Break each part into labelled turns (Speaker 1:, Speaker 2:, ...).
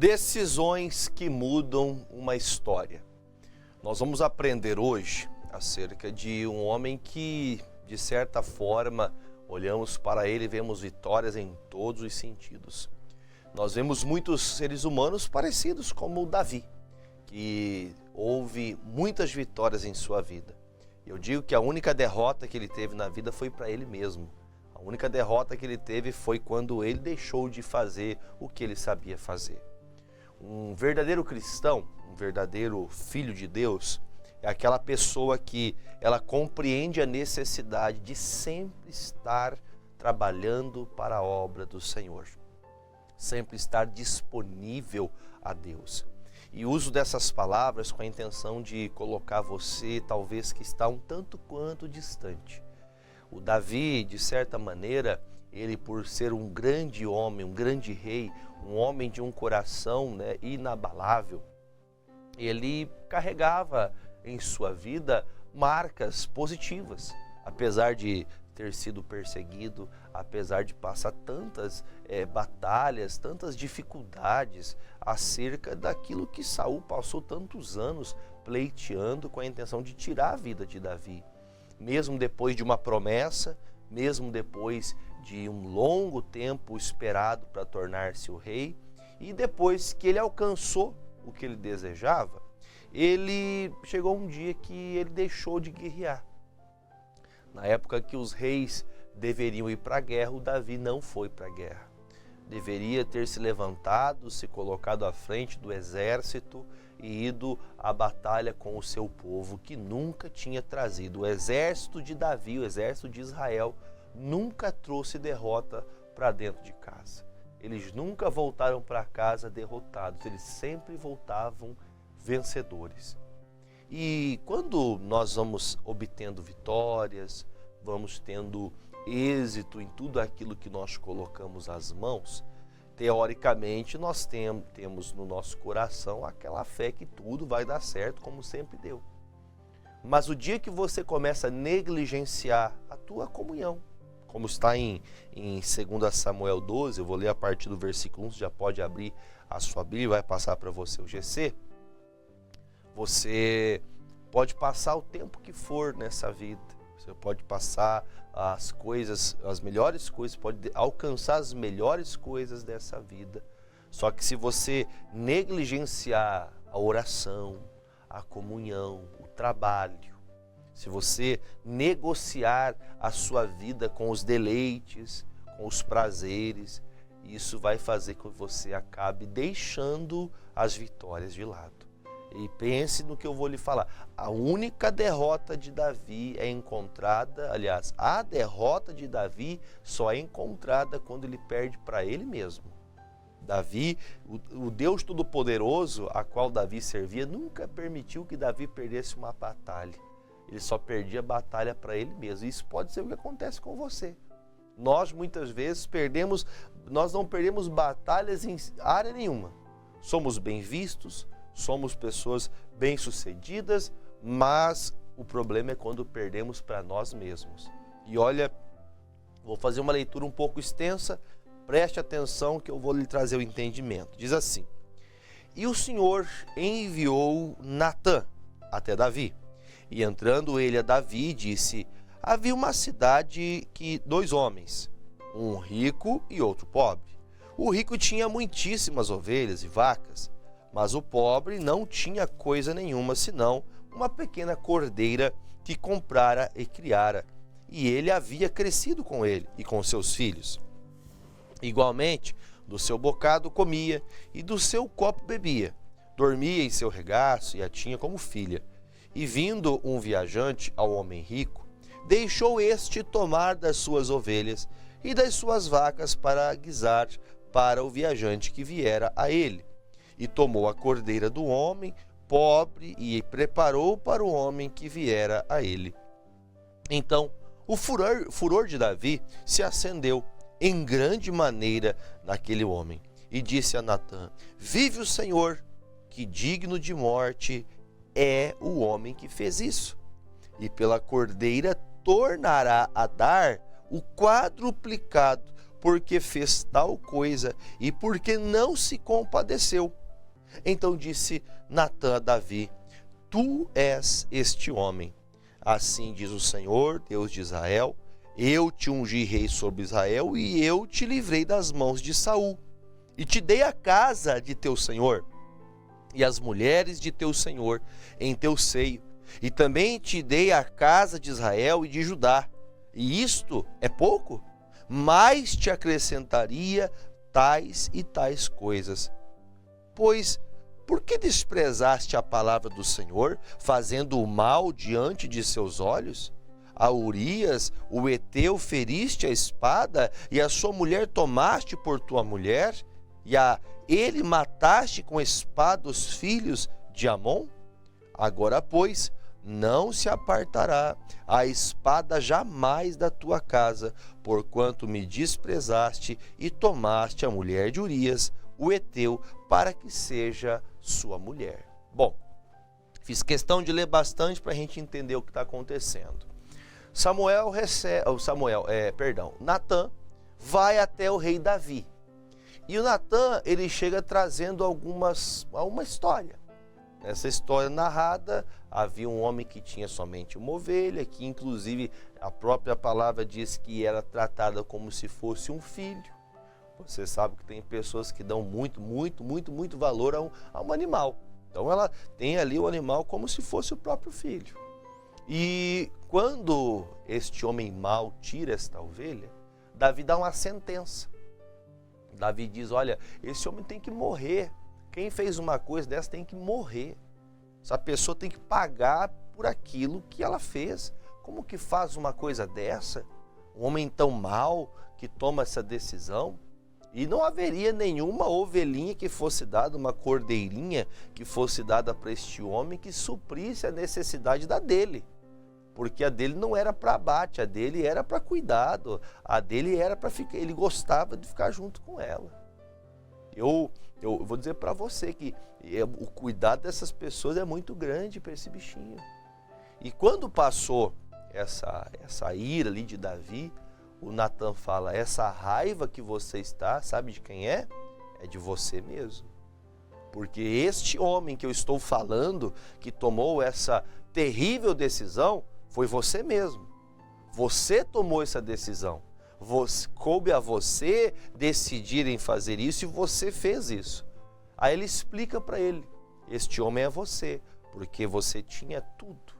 Speaker 1: Decisões que mudam uma história. Nós vamos aprender hoje acerca de um homem que, de certa forma, olhamos para ele e vemos vitórias em todos os sentidos. Nós vemos muitos seres humanos parecidos como o Davi, que houve muitas vitórias em sua vida. Eu digo que a única derrota que ele teve na vida foi para ele mesmo. A única derrota que ele teve foi quando ele deixou de fazer o que ele sabia fazer. Um verdadeiro cristão, um verdadeiro filho de Deus, é aquela pessoa que ela compreende a necessidade de sempre estar trabalhando para a obra do Senhor. Sempre estar disponível a Deus. E uso dessas palavras com a intenção de colocar você, talvez, que está um tanto quanto distante. O Davi, de certa maneira, ele, por ser um grande homem, um grande rei, um homem de um coração, inabalável, ele carregava em sua vida marcas positivas, apesar de ter sido perseguido, apesar de passar tantas batalhas, tantas dificuldades acerca daquilo que Saul passou tantos anos pleiteando com a intenção de tirar a vida de Davi. Mesmo depois de uma promessa, mesmo depois de um longo tempo esperado para tornar-se o rei, e depois que ele alcançou o que ele desejava, ele chegou um dia que ele deixou de guerrear. Na época que os reis deveriam ir para a guerra, o Davi não foi para a guerra. Deveria ter se levantado, se colocado à frente do exército e ido à batalha com o seu povo, que nunca tinha trazido. O exército de Davi, o exército de Israel, nunca trouxe derrota para dentro de casa. Eles nunca voltaram para casa derrotados, eles sempre voltavam vencedores. E quando nós vamos obtendo vitórias, vamos tendo êxito em tudo aquilo que nós colocamos as mãos, teoricamente nós temos no nosso coração aquela fé que tudo vai dar certo como sempre deu. Mas o dia que você começa a negligenciar a tua comunhão, como está em 2 Samuel 12, eu vou ler a partir do versículo 1, você já pode abrir a sua Bíblia e vai passar para você o GC. Você pode passar o tempo que for nessa vida, você pode passar as melhores coisas, pode alcançar as melhores coisas dessa vida. Só que se você negligenciar a oração, a comunhão, o trabalho, se você negociar a sua vida com os deleites, com os prazeres, isso vai fazer com que você acabe deixando as vitórias de lado. E pense no que eu vou lhe falar. A única derrota de Davi é encontrada, aliás, a derrota de Davi só é encontrada quando ele perde para ele mesmo. Davi, o Deus Todo-Poderoso, a qual Davi servia, nunca permitiu que Davi perdesse uma batalha. Ele só perdia a batalha para ele mesmo. Isso pode ser o que acontece com você. Nós, muitas vezes, nós não perdemos batalhas em área nenhuma. Somos bem vistos, somos pessoas bem-sucedidas, mas o problema é quando perdemos para nós mesmos. E olha, vou fazer uma leitura um pouco extensa, preste atenção que eu vou lhe trazer o entendimento. Diz assim: E o Senhor enviou Natã até Davi, e entrando ele a Davi, disse: Havia uma cidade que 2 homens, um rico e outro pobre. O rico tinha muitíssimas ovelhas e vacas, mas o pobre não tinha coisa nenhuma, senão uma pequena cordeira que comprara e criara, e ele havia crescido com ele e com seus filhos. Igualmente, do seu bocado comia, e do seu copo bebia. Dormia em seu regaço e a tinha como filha. E vindo um viajante ao homem rico, deixou este tomar das suas ovelhas e das suas vacas para guisar para o viajante que viera a ele. E tomou a cordeira do homem pobre e preparou para o homem que viera a ele. Então o furor de Davi se acendeu em grande maneira naquele homem, e disse a Natã: Vive o Senhor, que digno de morte é o homem que fez isso, e pela cordeira tornará a dar o quadruplicado, porque fez tal coisa e porque não se compadeceu. Então disse Natã a Davi: tu és este homem. Assim diz o Senhor, Deus de Israel: eu te ungi rei sobre Israel e eu te livrei das mãos de Saul. E te dei a casa de teu senhor e as mulheres de teu senhor em teu seio. E também te dei a casa de Israel e de Judá. E isto é pouco? Mais te acrescentaria tais e tais coisas. Pois, por que desprezaste a palavra do Senhor, fazendo o mal diante de seus olhos? A Urias, o Heteu, feriste a espada, e a sua mulher tomaste por tua mulher, e a ele mataste com espada os filhos de Amon? Agora, pois, não se apartará a espada jamais da tua casa, porquanto me desprezaste e tomaste a mulher de Urias, o Heteu, para que seja sua mulher. Bom, fiz questão de ler bastante para a gente entender o que está acontecendo. Natã vai até o rei Davi. E o Natã, ele chega trazendo uma história. Nessa história narrada, havia um homem que tinha somente uma ovelha, que inclusive a própria palavra diz que era tratada como se fosse um filho. Você sabe que tem pessoas que dão muito valor a um animal. Então ela tem ali o animal como se fosse o próprio filho. E quando este homem mau tira esta ovelha, Davi dá uma sentença. Davi diz: olha, esse homem tem que morrer. Quem fez uma coisa dessa tem que morrer. Essa pessoa tem que pagar por aquilo que ela fez. Como que faz uma coisa dessa? Um homem tão mau que toma essa decisão? E não haveria nenhuma ovelhinha que fosse dada, uma cordeirinha que fosse dada para este homem que suprisse a necessidade da dele. Porque a dele não era para abate, a dele era para cuidado, a dele era para ficar, ele gostava de ficar junto com ela. Eu vou dizer para você que o cuidado dessas pessoas é muito grande para esse bichinho. E quando passou essa ira ali de Davi, o Natã fala: essa raiva que você está, sabe de quem é? É de você mesmo. Porque este homem que eu estou falando, que tomou essa terrível decisão, foi você mesmo. Você tomou essa decisão. Coube a você decidir em fazer isso e você fez isso. Aí ele explica para ele: este homem é você, porque você tinha tudo.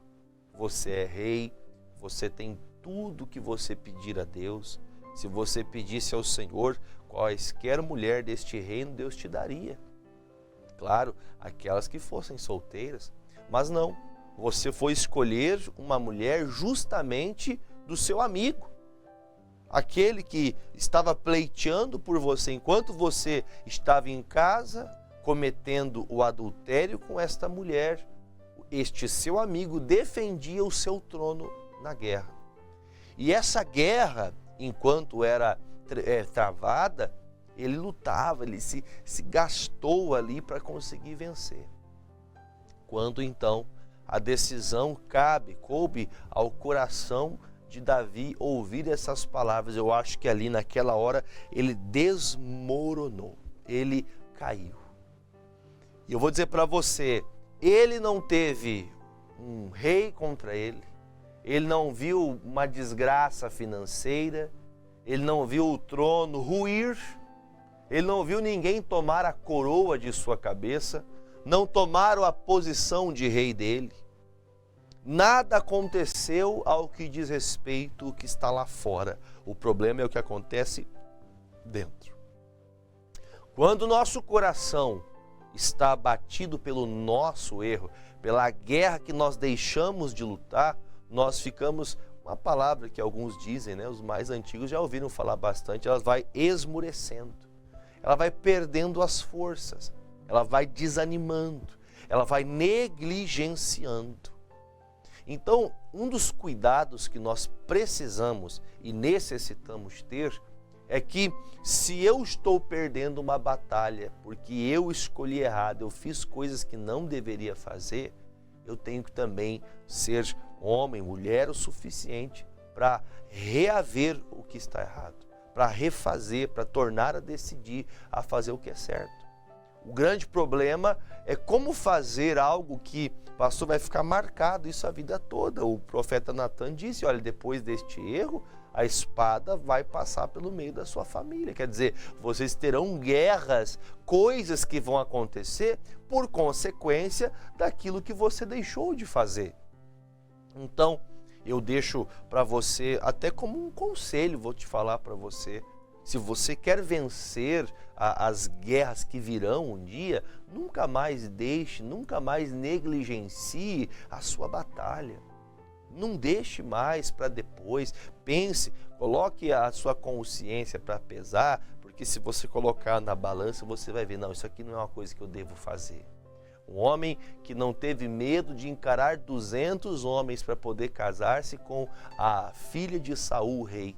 Speaker 1: Você é rei, você tem tudo que você pedir a Deus. Se você pedisse ao Senhor quaisquer mulher deste reino, Deus te daria. Claro, aquelas que fossem solteiras, mas não. Você foi escolher uma mulher justamente do seu amigo. Aquele que estava pleiteando por você enquanto você estava em casa, cometendo o adultério com esta mulher. Este seu amigo defendia o seu trono na guerra. E essa guerra, enquanto era travada, ele lutava, ele se gastou ali para conseguir vencer. Quando então a decisão coube ao coração de Davi ouvir essas palavras, eu acho que ali naquela hora ele desmoronou, ele caiu. E eu vou dizer para você, ele não teve um rei contra ele, ele não viu uma desgraça financeira, ele não viu o trono ruir, ele não viu ninguém tomar a coroa de sua cabeça, não tomaram a posição de rei dele. Nada aconteceu ao que diz respeito ao que está lá fora. O problema é o que acontece dentro. Quando o nosso coração está abatido pelo nosso erro, pela guerra que nós deixamos de lutar, nós ficamos, uma palavra que alguns dizem, os mais antigos já ouviram falar bastante, ela vai esmurecendo, ela vai perdendo as forças, ela vai desanimando, ela vai negligenciando. Então, um dos cuidados que nós precisamos e necessitamos ter é que, se eu estou perdendo uma batalha porque eu escolhi errado, eu fiz coisas que não deveria fazer, eu tenho que também ser homem, mulher o suficiente para reaver o que está errado, para refazer, para tornar a decidir a fazer o que é certo. O grande problema é como fazer algo que, pastor, vai ficar marcado isso a vida toda. O profeta Natan disse, olha, depois deste erro, a espada vai passar pelo meio da sua família. Quer dizer, vocês terão guerras, coisas que vão acontecer por consequência daquilo que você deixou de fazer. Então, eu deixo para você, até como um conselho, vou te falar para você, se você quer vencer as guerras que virão um dia, nunca mais deixe, nunca mais negligencie a sua batalha. Não deixe mais para depois. Pense, coloque a sua consciência para pesar, porque se você colocar na balança, você vai ver, não, isso aqui não é uma coisa que eu devo fazer. Um homem que não teve medo de encarar 200 homens para poder casar-se com a filha de Saul, o rei.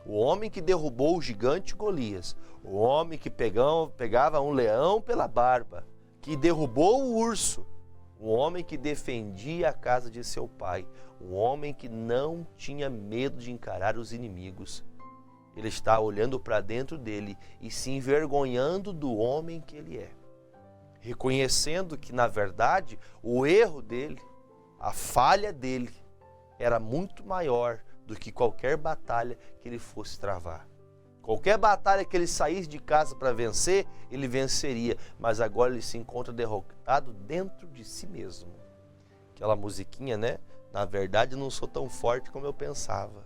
Speaker 1: O homem que derrubou o gigante Golias. O homem que pegava um leão pela barba. Que derrubou o urso. Um homem que defendia a casa de seu pai. Um homem que não tinha medo de encarar os inimigos. Ele está olhando para dentro dele e se envergonhando do homem que ele é. Reconhecendo que, na verdade, o erro dele, a falha dele, era muito maior do que qualquer batalha que ele fosse travar. Qualquer batalha que ele saísse de casa para vencer, ele venceria, mas agora ele se encontra derrotado dentro de si mesmo. Aquela musiquinha, né? Na verdade, eu não sou tão forte como eu pensava.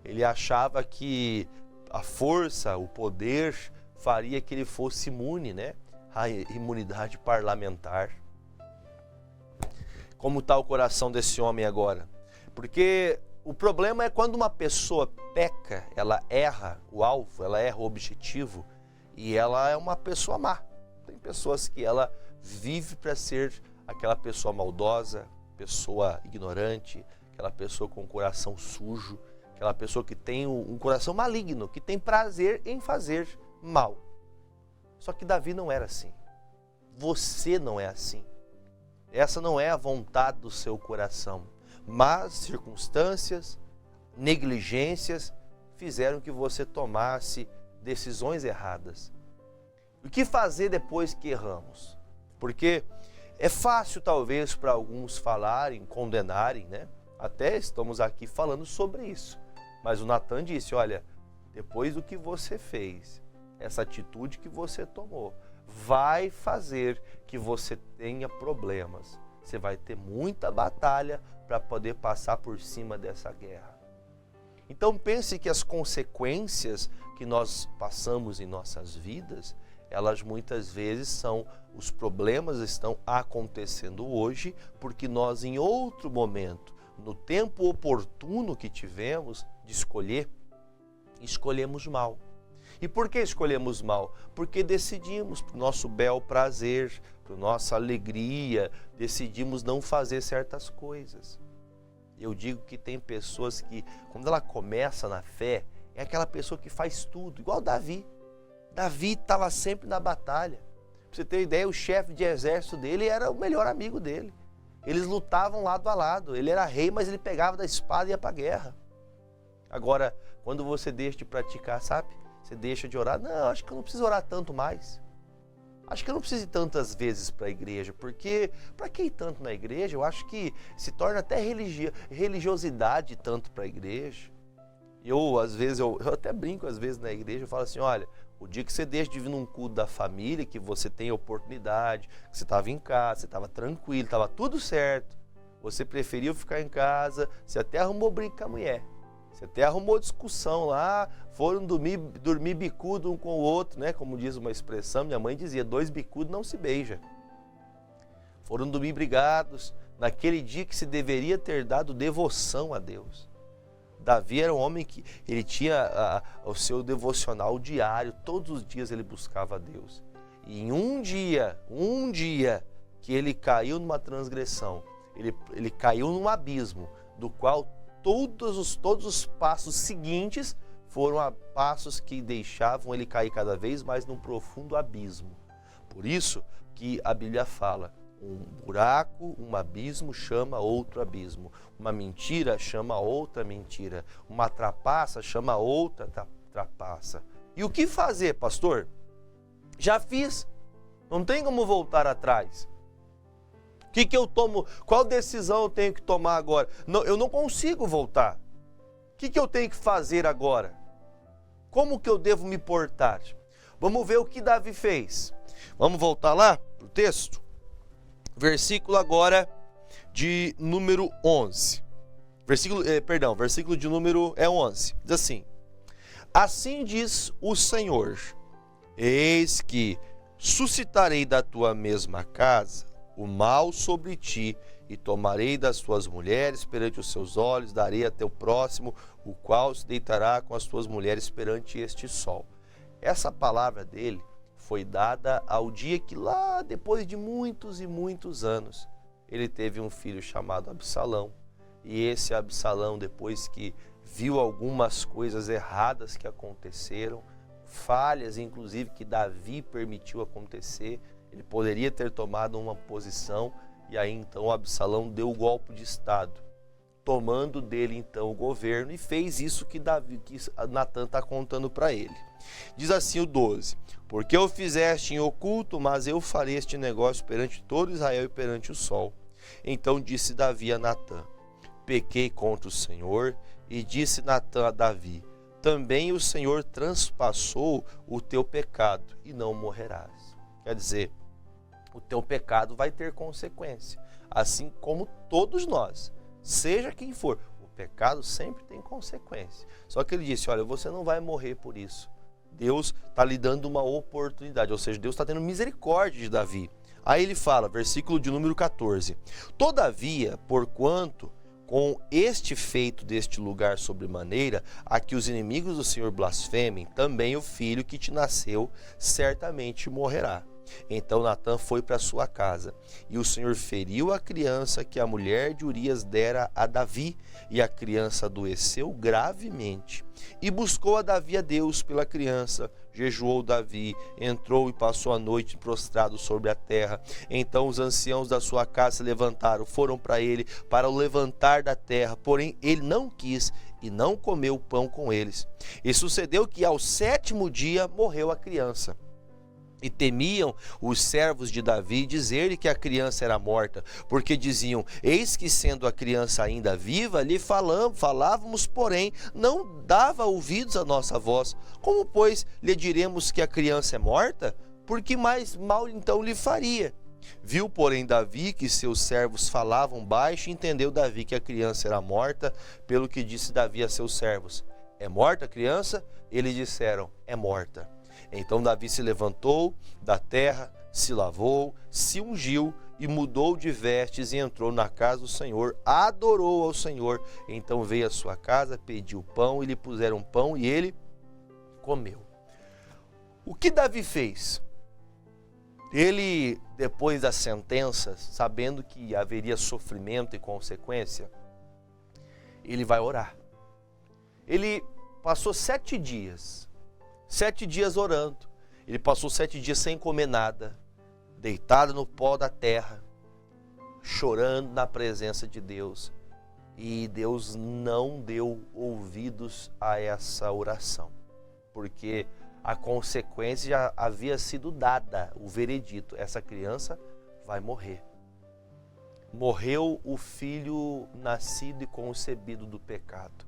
Speaker 1: Ele achava que a força, o poder, faria que ele fosse imune, né? A imunidade parlamentar. Como está o coração desse homem agora? Porque o problema é quando uma pessoa peca, ela erra o alvo, ela erra o objetivo e ela é uma pessoa má. Tem pessoas que ela vive para ser aquela pessoa maldosa, pessoa ignorante, aquela pessoa com o coração sujo, aquela pessoa que tem um coração maligno, que tem prazer em fazer mal. Só que Davi não era assim. Você não é assim. Essa não é a vontade do seu coração. Mas circunstâncias, negligências fizeram que você tomasse decisões erradas. O que fazer depois que erramos? Porque é fácil talvez para alguns falarem, condenarem, né? Até estamos aqui falando sobre isso. Mas o Natan disse, olha, depois do que você fez, essa atitude que você tomou, vai fazer que você tenha problemas. Você vai ter muita batalha para poder passar por cima dessa guerra. Então pense que as consequências que nós passamos em nossas vidas, elas muitas vezes são, os problemas estão acontecendo hoje, porque nós em outro momento, no tempo oportuno que tivemos de escolher, escolhemos mal. E por que escolhemos mal? Porque decidimos, para o nosso bel prazer, para a nossa alegria, decidimos não fazer certas coisas. Eu digo que tem pessoas que, quando ela começa na fé, é aquela pessoa que faz tudo, igual Davi. Davi estava sempre na batalha. Para você ter ideia, o chefe de exército dele era o melhor amigo dele. Eles lutavam lado a lado. Ele era rei, mas ele pegava da espada e ia para a guerra. Agora, quando você deixa de praticar, sabe? Você deixa de orar. Não, acho que eu não preciso orar tanto mais. Acho que eu não preciso ir tantas vezes para a igreja, porque para que ir tanto na igreja? Eu acho que se torna até religiosidade tanto para a igreja. Às vezes, eu até brinco às vezes na igreja, eu falo assim, olha, o dia que você deixa de vir num culto da família, que você tem oportunidade, que você estava em casa, você estava tranquilo, estava tudo certo, você preferiu ficar em casa, você até arrumou briga com a mulher. Você até arrumou discussão lá, foram dormir bicudo um com o outro, né? Como diz uma expressão, minha mãe dizia, 2 bicudos não se beija. Foram dormir brigados, naquele dia que se deveria ter dado devoção a Deus. Davi era um homem que ele tinha o seu devocional diário, todos os dias ele buscava a Deus. E em um dia que ele caiu numa transgressão, ele caiu num abismo, do qual todos os passos seguintes foram passos que deixavam ele cair cada vez mais num profundo abismo. Por isso que a Bíblia fala, um buraco, um abismo chama outro abismo. Uma mentira chama outra mentira. Uma trapaça chama outra ultrapassa. E o que fazer, pastor? Já fiz. Não tem como voltar atrás. O que eu tomo? Qual decisão eu tenho que tomar agora? Não, eu não consigo voltar. O que eu tenho que fazer agora? Como que eu devo me portar? Vamos ver o que Davi fez. Vamos voltar lá para o texto? Versículo agora de número 11. Versículo de número 11. Diz assim: assim diz o Senhor, eis que suscitarei da tua mesma casa o mal sobre ti, e tomarei das tuas mulheres perante os seus olhos, darei a teu próximo, o qual se deitará com as tuas mulheres perante este sol. Essa palavra dele foi dada ao dia que lá, depois de muitos e muitos anos, ele teve um filho chamado Absalão. E esse Absalão, depois que viu algumas coisas erradas que aconteceram, falhas inclusive que Davi permitiu acontecer, ele poderia ter tomado uma posição, e aí então Absalão deu o golpe de estado, tomando dele então o governo, e fez isso que Natã está contando para ele. Diz assim o 12: porque o fizeste em oculto, mas eu farei este negócio perante todo Israel e perante o sol. Então disse Davi a Natã: pequei contra o Senhor. E disse Natã a Davi: também o Senhor transpassou o teu pecado, e não morrerás. Quer dizer, o teu pecado vai ter consequência, assim como todos nós, seja quem for, o pecado sempre tem consequência. Só que ele disse: olha, você não vai morrer por isso. Deus está lhe dando uma oportunidade, ou seja, Deus está tendo misericórdia de Davi. Aí ele fala, versículo de número 14: todavia, porquanto com este feito deste lugar sobremaneira, a que os inimigos do Senhor blasfemem, também o filho que te nasceu certamente morrerá. Então Natã foi para sua casa, e o Senhor feriu a criança que a mulher de Urias dera a Davi, e a criança adoeceu gravemente. E buscou a Davi a Deus pela criança. Jejuou Davi, entrou e passou a noite prostrado sobre a terra. Então os anciãos da sua casa se levantaram, foram para ele para o levantar da terra, porém ele não quis e não comeu pão com eles. E sucedeu que ao 7º dia morreu a criança. E temiam os servos de Davi dizer-lhe que a criança era morta, porque diziam: eis que sendo a criança ainda viva, lhe falávamos, porém não dava ouvidos à nossa voz. Como, pois, lhe diremos que a criança é morta? Porque mais mal então lhe faria? Viu, porém, Davi que seus servos falavam baixo, e entendeu Davi que a criança era morta, pelo que disse Davi a seus servos: é morta a criança? Eles disseram: é morta. Então Davi se levantou da terra, se lavou, se ungiu e mudou de vestes e entrou na casa do Senhor, adorou ao Senhor. Então veio à sua casa, pediu pão e lhe puseram pão e ele comeu. O que Davi fez? Ele, depois da sentença, sabendo que haveria sofrimento e consequência, ele vai orar. Ele passou 7 dias orando. Ele passou 7 dias sem comer nada, deitado no pó da terra, chorando na presença de Deus. E Deus não deu ouvidos a essa oração, porque a consequência já havia sido dada, o veredito: essa criança vai morrer. Morreu o filho nascido e concebido do pecado.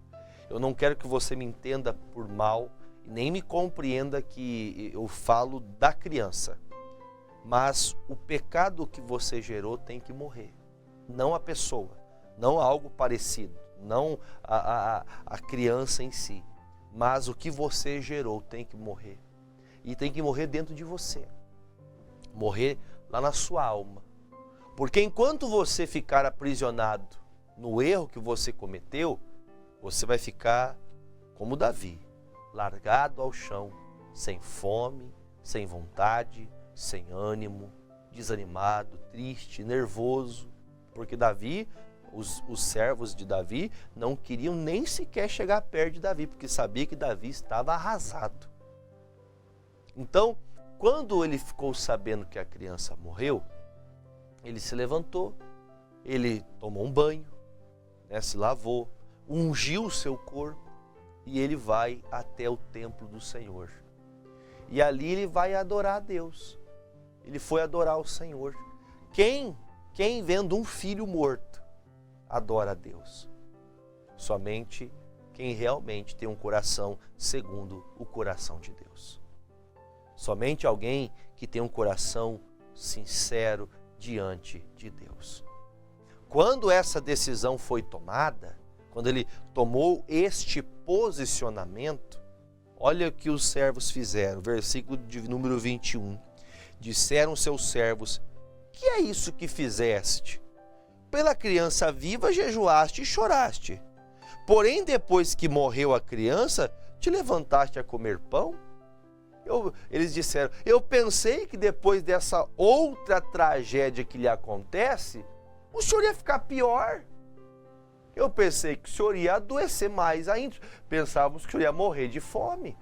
Speaker 1: Eu não quero que você me entenda por mal, nem me compreenda que eu falo da criança, mas o pecado que você gerou tem que morrer, não a pessoa, não algo parecido, não a criança em si, mas o que você gerou tem que morrer, e tem que morrer dentro de você, morrer lá na sua alma, porque enquanto você ficar aprisionado no erro que você cometeu, você vai ficar como Davi, largado ao chão, sem fome, sem vontade, sem ânimo, desanimado, triste, nervoso, porque Davi, os servos de Davi não queriam nem sequer chegar perto de Davi, porque sabia que Davi estava arrasado. Então, quando ele ficou sabendo que a criança morreu, ele se levantou, ele tomou um banho, se lavou, ungiu o seu corpo, e ele vai até o templo do Senhor. E ali ele vai adorar a Deus. Ele foi adorar o Senhor. Quem vendo um filho morto, adora a Deus? Somente quem realmente tem um coração segundo o coração de Deus. Somente alguém que tem um coração sincero diante de Deus. Quando essa decisão foi tomada, quando ele tomou este posicionamento, olha o que os servos fizeram, versículo de número 21. Disseram seus servos: que é isso que fizeste? Pela criança viva jejuaste e choraste. Porém, depois que morreu a criança, te levantaste a comer pão? Eles disseram: eu pensei que depois dessa outra tragédia que lhe acontece, o senhor ia ficar pior. Eu pensei que o senhor ia adoecer mais ainda. Pensávamos que o senhor ia morrer de fome.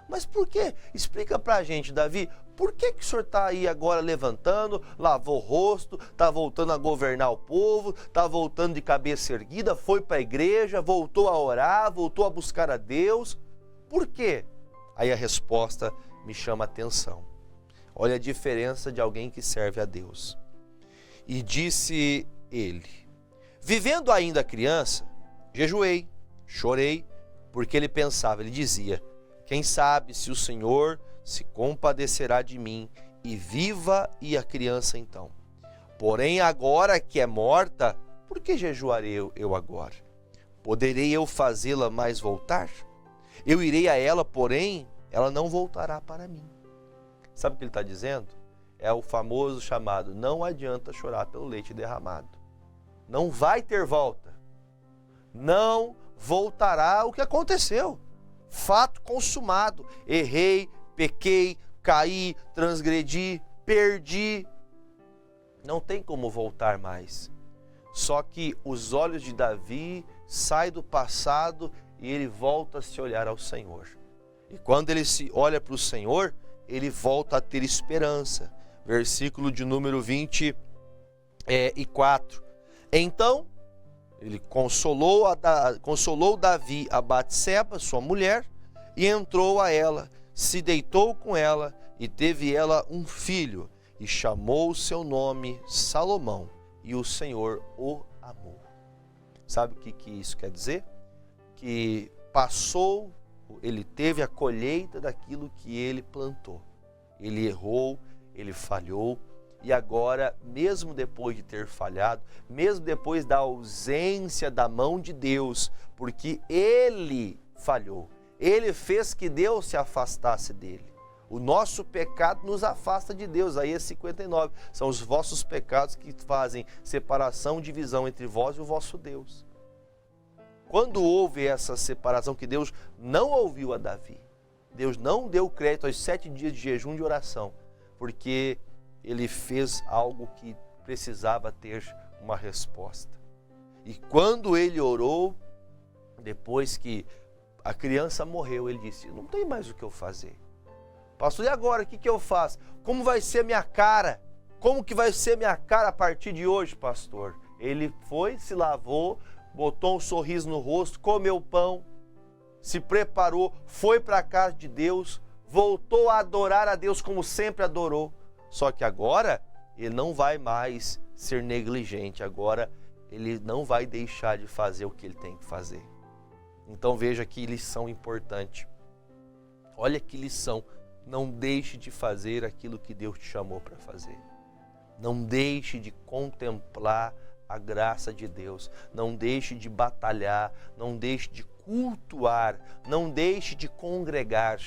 Speaker 1: Mas por quê? Explica pra gente, Davi, por que o senhor está aí agora levantando, lavou o rosto, está voltando a governar o povo, está voltando de cabeça erguida, foi para a igreja, voltou a orar, voltou a buscar a Deus? Por quê? Aí a resposta me chama a atenção. Olha a diferença de alguém que serve a Deus. E disse ele: vivendo ainda a criança, jejuei, chorei, porque ele pensava, ele dizia: quem sabe se o Senhor se compadecerá de mim e viva e a criança então. Porém, agora que é morta, por que jejuarei eu agora? Poderei eu fazê-la mais voltar? Eu irei a ela, porém, ela não voltará para mim. Sabe o que ele está dizendo? É o famoso chamado: não adianta chorar pelo leite derramado. Não vai ter volta. Não voltará o que aconteceu. Fato consumado. Errei, pequei, caí, transgredi, perdi. Não tem como voltar mais. Só que os olhos de Davi saem do passado e ele volta a se olhar ao Senhor. E quando ele se olha para o Senhor, ele volta a ter esperança. Versículo de número 24. Então, ele consolou Davi a Batseba, sua mulher, e entrou a ela, se deitou com ela e teve ela um filho, e chamou o seu nome Salomão, e o Senhor o amou. Sabe o que isso quer dizer? Que ele teve a colheita daquilo que ele plantou. Ele errou, ele falhou, e agora, mesmo depois de ter falhado, mesmo depois da ausência da mão de Deus, porque ele falhou, ele fez que Deus se afastasse dele. O nosso pecado nos afasta de Deus. Aí é 59. São os vossos pecados que fazem separação, divisão entre vós e o vosso Deus. Quando houve essa separação, que Deus não ouviu a Davi, Deus não deu crédito aos 7 dias de jejum e de oração, porque ele fez algo que precisava ter uma resposta. E quando ele orou, depois que a criança morreu, ele disse: não tem mais o que eu fazer. Pastor, e agora? O que eu faço? Como vai ser minha cara? Como que vai ser minha cara a partir de hoje, pastor? Ele foi, se lavou, botou um sorriso no rosto, comeu pão, se preparou, foi para a casa de Deus, voltou a adorar a Deus como sempre adorou. Só que agora ele não vai mais ser negligente, agora ele não vai deixar de fazer o que ele tem que fazer. Então veja que lição importante. Olha que lição. Não deixe de fazer aquilo que Deus te chamou para fazer. Não deixe de contemplar a graça de Deus. Não deixe de batalhar. Não deixe de cultuar. Não deixe de congregar.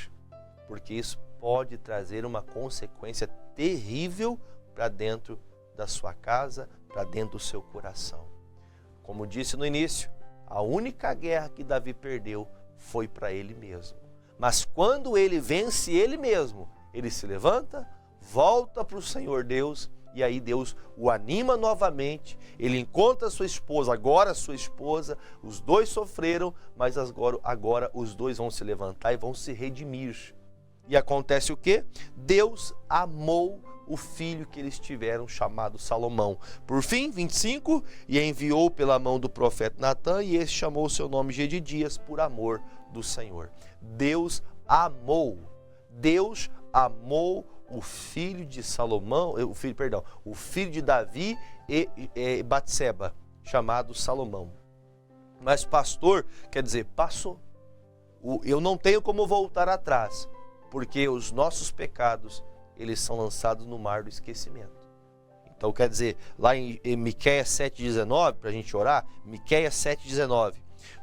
Speaker 1: Porque isso pode trazer uma consequência terrível para dentro da sua casa, para dentro do seu coração. Como disse no início, a única guerra que Davi perdeu foi para ele mesmo. Mas quando ele vence ele mesmo, ele se levanta, volta para o Senhor Deus, e aí Deus o anima novamente. Ele encontra sua esposa, agora sua esposa, os dois sofreram, mas agora os dois vão se levantar e vão se redimir. E acontece o quê? Deus amou o filho que eles tiveram, chamado Salomão. Por fim, 25, e enviou pela mão do profeta Natã, e este chamou o seu nome Gedidias, por amor do Senhor. Deus amou o filho de Salomão, o filho de Davi e Batseba, chamado Salomão. Mas pastor, quer dizer, passou. Eu não tenho como voltar atrás, porque os nossos pecados, eles são lançados no mar do esquecimento. Então quer dizer, lá em Miqueias 7,19, para a gente orar, Miqueias 7,19,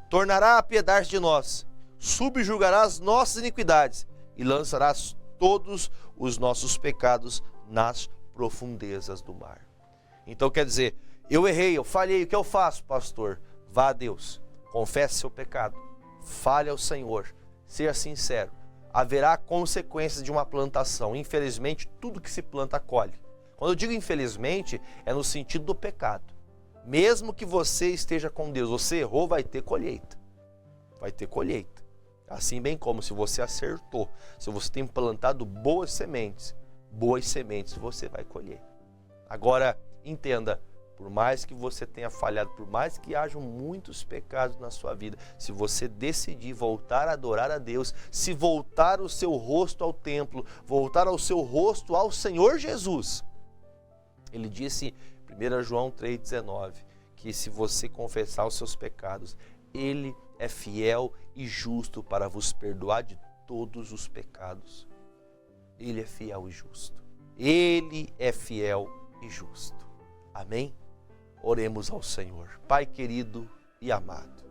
Speaker 1: tornará a apiedar-se de nós, subjugará as nossas iniquidades e lançarás todos os nossos pecados nas profundezas do mar. Então quer dizer, eu errei, eu falhei, o que eu faço, pastor? Vá a Deus, confesse seu pecado, fale ao Senhor, seja sincero. Haverá consequências de uma plantação. Infelizmente, tudo que se planta colhe. Quando eu digo infelizmente, é no sentido do pecado. Mesmo que você esteja com Deus, você errou, vai ter colheita. Vai ter colheita. Assim bem como se você acertou, se você tem plantado boas sementes você vai colher. Agora, entenda, por mais que você tenha falhado, por mais que hajam muitos pecados na sua vida, se você decidir voltar a adorar a Deus, se voltar o seu rosto ao templo, voltar o seu rosto ao Senhor Jesus, ele disse em 1 João 3,19, que se você confessar os seus pecados, ele é fiel e justo para vos perdoar de todos os pecados. Ele é fiel e justo. Ele é fiel e justo. Amém? Oremos ao Senhor. Pai querido e amado,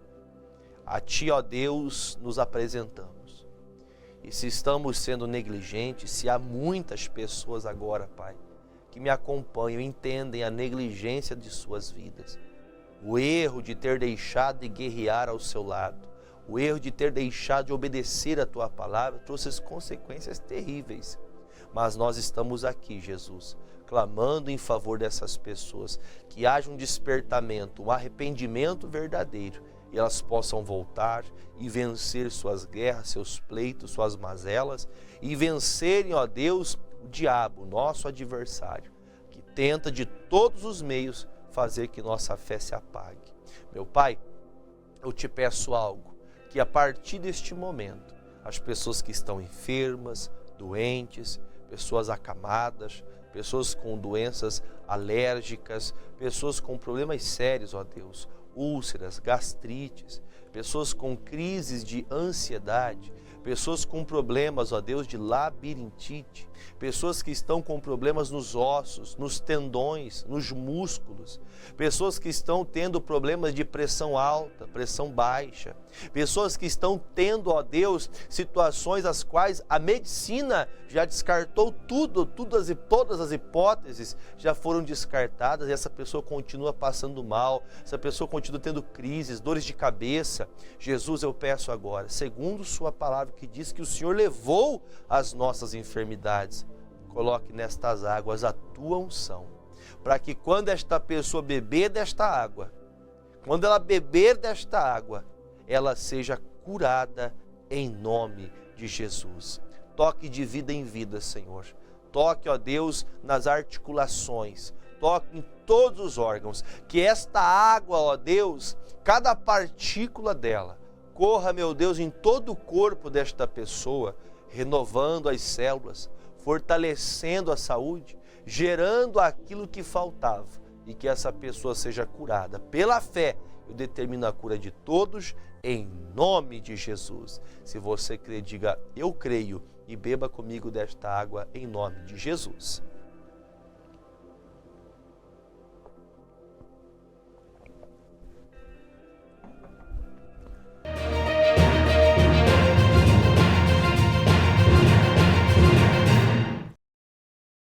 Speaker 1: a Ti, ó Deus, nos apresentamos. E se estamos sendo negligentes, se há muitas pessoas agora, Pai, que me acompanham e entendem a negligência de suas vidas, o erro de ter deixado de guerrear ao seu lado, o erro de ter deixado de obedecer a Tua palavra, trouxe as consequências terríveis. Mas nós estamos aqui, Jesus, clamando em favor dessas pessoas, que haja um despertamento, um arrependimento verdadeiro, e elas possam voltar e vencer suas guerras, seus pleitos, suas mazelas, e vencerem, ó Deus, o diabo, nosso adversário, que tenta de todos os meios fazer que nossa fé se apague. Meu Pai, eu te peço algo, que a partir deste momento, as pessoas que estão enfermas, doentes, pessoas acamadas, pessoas com doenças alérgicas, pessoas com problemas sérios, ó Deus, úlceras, gastrites, pessoas com crises de ansiedade, pessoas com problemas, ó Deus, de labirintite, pessoas que estão com problemas nos ossos, nos tendões, nos músculos, pessoas que estão tendo problemas de pressão alta, pressão baixa, pessoas que estão tendo, ó Deus, situações as quais a medicina já descartou todas as hipóteses já foram descartadas, e essa pessoa continua passando mal, essa pessoa continua tendo crises, dores de cabeça. Jesus, eu peço agora, segundo sua palavra que diz que o Senhor levou as nossas enfermidades, coloque nestas águas a tua unção, para que quando esta pessoa beber desta água, quando ela beber desta água, ela seja curada em nome de Jesus. Toque de vida em vida, Senhor. Toque, ó Deus, nas articulações, toque em todos os órgãos, que esta água, ó Deus, cada partícula dela, corra, meu Deus, em todo o corpo desta pessoa, renovando as células, fortalecendo a saúde, gerando aquilo que faltava, e que essa pessoa seja curada. Pela fé, eu determino a cura de todos, em nome de Jesus. Se você crê, diga, eu creio, e beba comigo desta água, em nome de Jesus.